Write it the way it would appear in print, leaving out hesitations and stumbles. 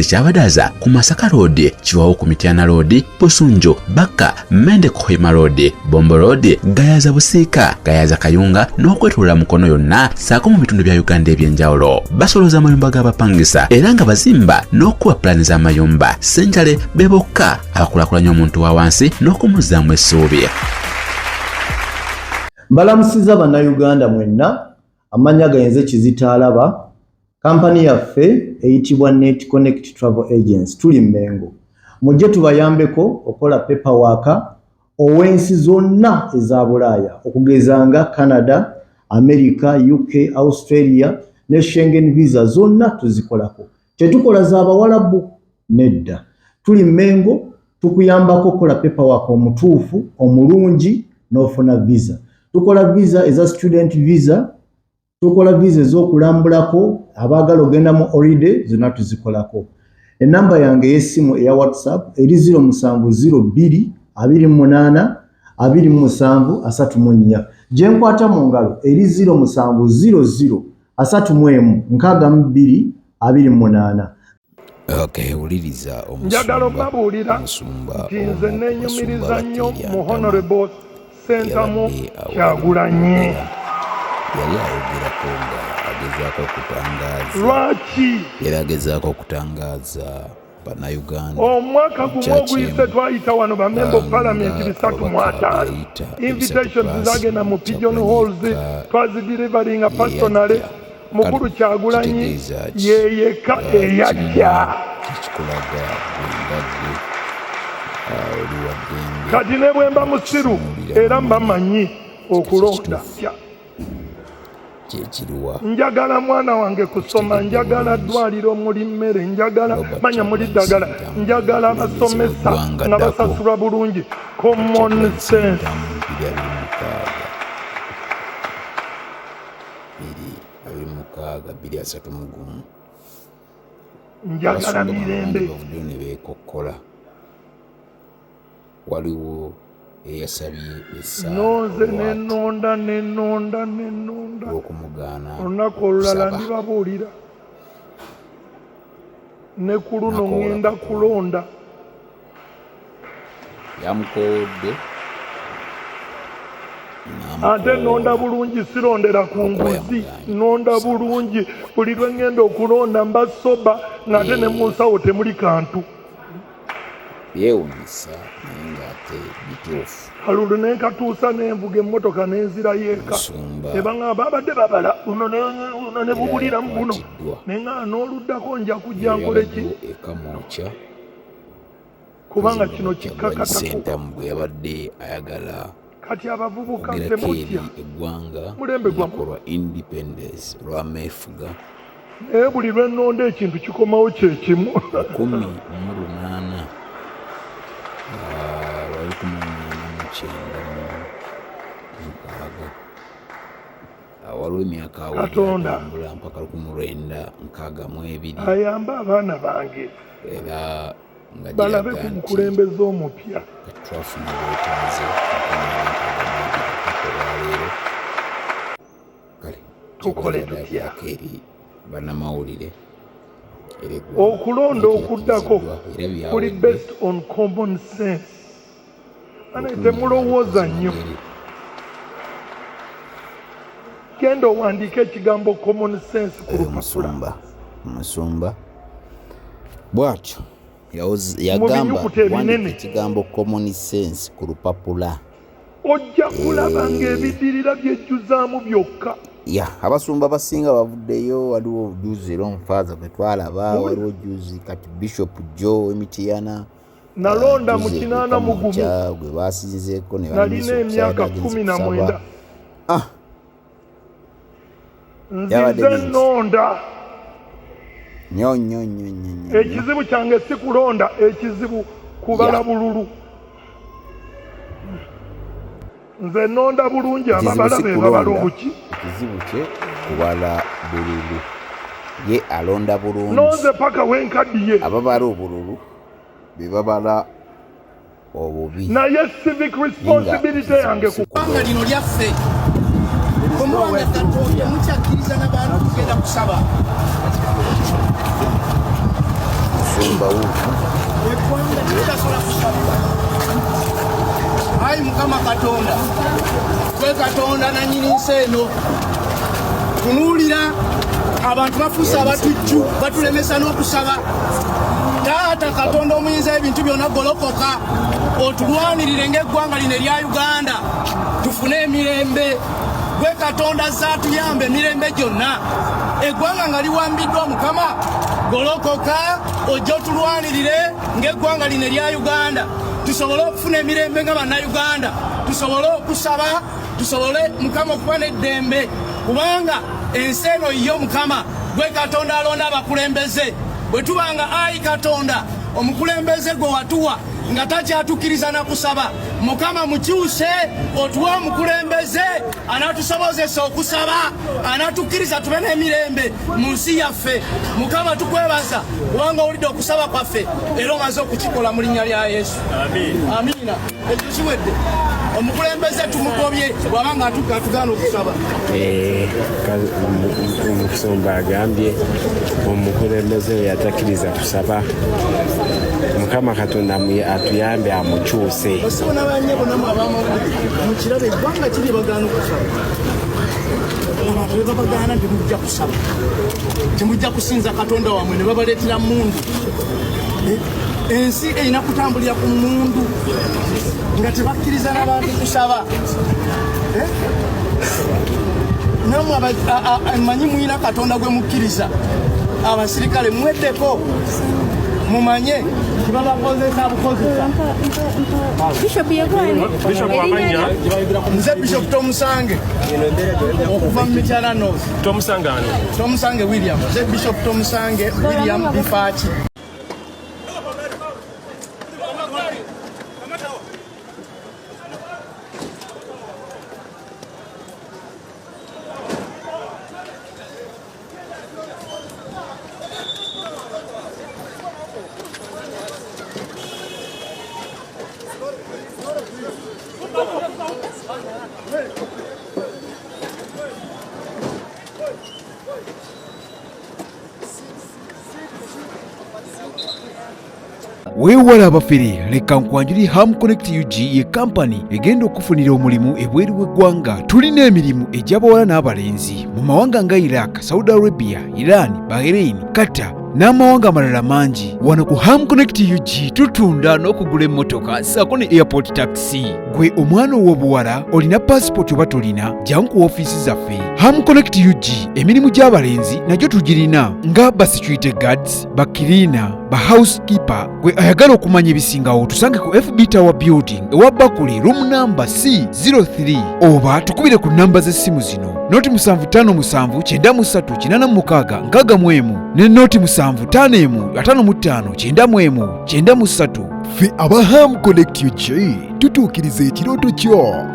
tekyabadaza ku Masaka Road, Chiwawu ku Mityana Road, Busunjo, Baka, Mende Kohima Road, Bombo Road, Gayaza Busiika, Gayaza Kayunga n'okwetulula Mukono yonna saako mu bitundu bya Uganda eby'enjawulo. Basoloza amayumba g'abapangisa era nga bazimba n'okuwa pulaani z'amayumba. Ssentale be bokka abakulaakulanya omuntu wa wansi n'okumuzzaamu essuubi. Mbalamusiza bannayuganda mwenna, amanya gayenze Kizitaalaba, kampani yaffe eyitibwa Net Connect Travel Agency tuli Mmengo. Mujje tubayambeko okola paperwork ow'ensi zonna eza Bulaaya okugeza nga Canada, America, UK, Australia ne Schengen visa zonna tuzikolako. Tetukola z'Abawalabu nedda. Tuli Mmengo tukuyambako okola paperwork omutuufu omulungi n'ofuna visa. Tukola visa eza student visa, tukola visa ez'okulambulako abaagala ogenda mu holiday zonna tuzikolako. Enamba yange y'essimu eya WhatsApp eri 0702 28 27 34. Gye nkwata mu ngalo eri 0700 31 62 Okay, uliriza njagala okubabuulira nti nze neenyumiriza nnyo mu Honorable Ssentamu Kyagulanyi. Yali ayogerako nga agezaako okutangaza. Lwaki? Yali agezaako okutangaza bannayuganda. Omwaka gumu oguyise twayita wano bamemba of parliament 305. Invitations zagenda mu pigeon halls twazidelivaringa personally. Mukulu Kyagulanyi yeyeka eyajja. Kikulaga bwendadde oluwaddembe. Kati ne bwe mba musiru era mbamanyi okulonda. Njagala mwana wange kusoma, njagala ddwaliro muli mmere, njagala manya muli ddagala, njagala basomesa nga basasula bulungi. Common sense. Njagala mirembe. Waliwo eyasabye essaawa nonze nenonda okumugaana olunaku olulala ndibabuulira ne ku luno ŋŋenda kulonda. yamukoodde ate nonda bulungi, sirondera ku nguzi, nonda bulungi. Buli lwe ŋŋenda okulonda mba soba ng'ate ne mu nsawo temuli kantu. yeewunyisa naye ng'ate bituufu. Kalulu ne nkatuusa n'envuga emmotoka n'enzira yeeka. Ebaŋŋamba abadde babala uno ne bubulira mu buno. Ne nga n'oluddako nja kujja nkole ki? Ekamwokya. Kubanga kino kikkakatako. Ssentamu bwe yabadde ayagala kati abavubuka temutya eggwanga mulembe gwamu lwa independence lwa meefuga. Naye buli lwe nnonda ekintu kikomawo kye kimu. 18 waliwo emyaka awatambula mpaka 1962 ayamba abaana bange era nga balabe ku mukulembeze omupya twafuna bwetaaze kale tukole tutya eri bannamawulire okulonda okuddako kuli based on common sense. Ane temulowooza nnyo. Genda owandiika ekigambo common sense ku lupapula. Musumba bw'atyo yagamba wandika ekigambo common sense ku lupapula. Ojja kulaba ng'ebidirira byejjuzaamu byokka. Abasumba basinga bavuddeyo. Waliwo ojuzi era omufaaza gwe twalaba, waliwo ojuzi kati Bishop Joe Emityana nalonda mu 81 gwe basinzeeko ne nalina emyaka 19. Nzize nnonda. Nnyo. Ekizibu kyange si kulonda, ekizibu kubala bululu. Nze nnonda bulungi, ababala be babala obuki. Ekizibu kye kubala bululu. Ye alonda bulungi. Nonze paka wenkaddiye. Ababala obululu be babala obubi. Naye civic responsibility yange kubanga lino lyaffe. Omuwanga Katonda mukyakiriza n'abantu kugenda kusaba. eggwanga teritasobola kusabibwa. Ayi Mukama Katonda, gwe Katonda nannyini nsi eno, tunuulira abantu bafuuse abatujju batulemesa n'okusaba. Taata Katonda omuyinza ebintu byonna, golokoka otulwanirire ng'eggwanga lino erya Uganda tufune emirembe. Gwe Katonda zaatuyamba emirembe gyonna. Eggwanga nga liwambiddwa, Mukama golokoka ojja otulwanirire ng'eggwanga lino erya Uganda tusobole okufuna emirembe nga bannayuganda, tusobole okusaba, tusobole Mukama okuba n'eddembe, kubanga ensi eno yo Mukama gwe Katonda alonda abakulembeze. Bwe tubanga ayi Katonda omukulembeze gwe watuwa nga takyatukkiriza na kusaba, Mukama mukyuse otuwa omukulembeze anatusobozesa okusaba, anatukkiriza tube n'emirembe mu nsi yaffe. Mukama tukwebaza kubanga owulidde okusaba kwaffe era omaze okukikola mu linnya lya Yesu. Amiina. Ekyo kiwedde. Omukulembeze tumugobye bw'abanga atugaana okusaba. Omusumba agambye omukulembeze we yatakkiriza kusaba. Mukama Katonda atuyambe amukyuse. Basibona banye bonamu mukirabe eggwanga kiri bagaana okusaba. Abantu bwe babagaana temujja kusaba, temujja kusinza Katonda wammwe ne babaleetera mundu. Ensi erina kutambulira ku mundu nga tebakkiriza n'abantu kusaba. Nammwe mmanyi muyina Katonda gwe mukkiriza. Abasirikale mweddeko mumanye kibabakozesa bukozesa. Bishop yegwani. Bishop wamanya. Nze Bishop Tomusange okuva mu Mityana North. Tomusange ani? Tomusange William. Nze Bishop Tomusange William Bifaaki. Weewala abafere, leka nkwanjuli Ham Connect UG ye kampani egenda okufunira omulimu ebweru w'eggwanga. Tulina emirimu egy'abawala n'abalenzi mu mawanga nga Iraq, Saudi Arabia, Iran, Bahrain, Qatar n'amawanga amalala mangi. Wano ku Ham Connect UG tutunda n'okugula emmotoka ssaako ne airport taxi. Gwe omwana ow'obuwala olina passport oba tolina, jangu ku ofiisi zaffe. Ham Connect UG emirimu gy'abalenzi nagyo tugirina nga ba security guards, ba cleaner, ba housekeeper. Gwe ayagala okumanya ebisingawo tusange ku FB Tower Building ewa Bakule room number C03 oba tukubire ku namba z'essimu zino noti 75978386 ne noti 7551559193. Ffe aba Ham Connect UG tutuukiriza ekirooto kyo.